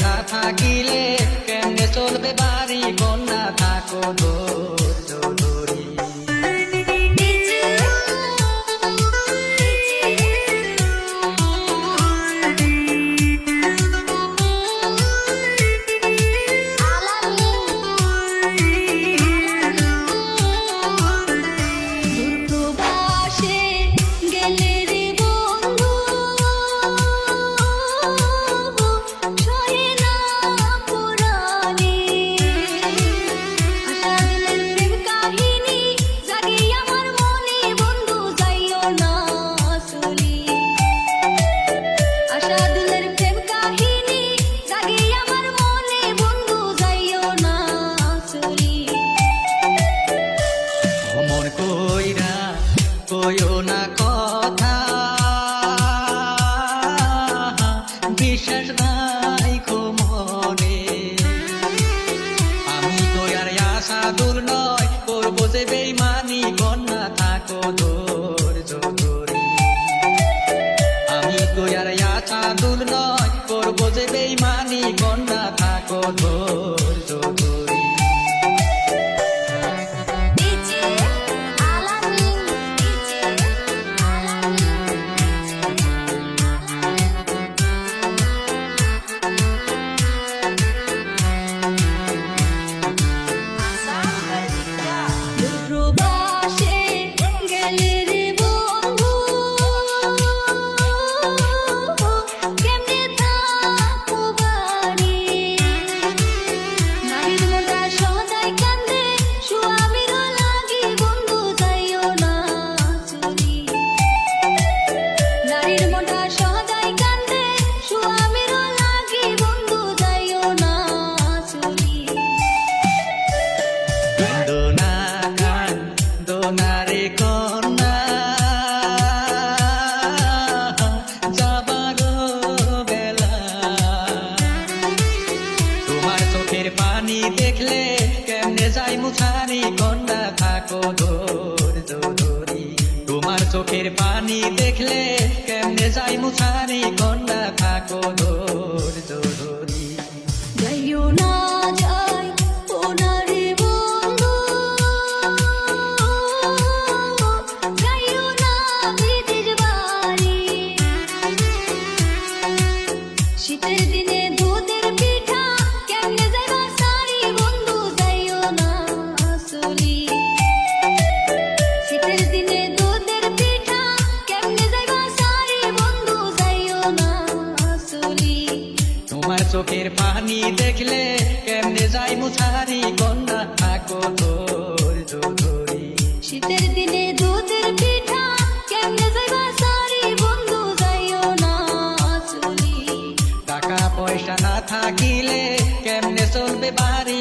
না থাকিলে কেমনে চলবে বাড়ি কন্যা থাকো ধৈর্য ধরি। কইও না কথা বিশ্বাস নাই মনে, আমি তো আর আশা দূর নয় করবো যে বেইমানি কন্যা থাকো ধৈর্য ধরি। আমি তো আর আশা দূর নয় করবো যে বেইমানি কন্যা থাকো ধৈর্য ধরি। পানি দেখলে কেমনে যাই মুছানি কন্যা থাকো ধৈর্য ধরি। তোমার চোখের পানি দেখলে কেমনে যাই মুছানি কন্যা থাকো ধৈর্য ধরি। যাইও না যাই ওনারে বন্ধু, যাইও না বিদেশ বাড়ি, শীতের দিনে দুধের পিঠা কেমনে যাইবা সারি বন্ধু যাইও না আসলি। শীতের দিনে দুধের পিঠা কেমনে যাইবা সারি বন্ধু যাইও না আসলি। তোমার চোখের পানি দেখলে কেমনে যাই মুছানি কন্যা থাকো ধৈর্য ধরি। শীতের দিনে দুধের পিঠা কেমনে যাইবা সারি বন্ধু যাইও না আসলি। টাকা পয়সা না থাকিলে কেমনে চলবে বাড়ি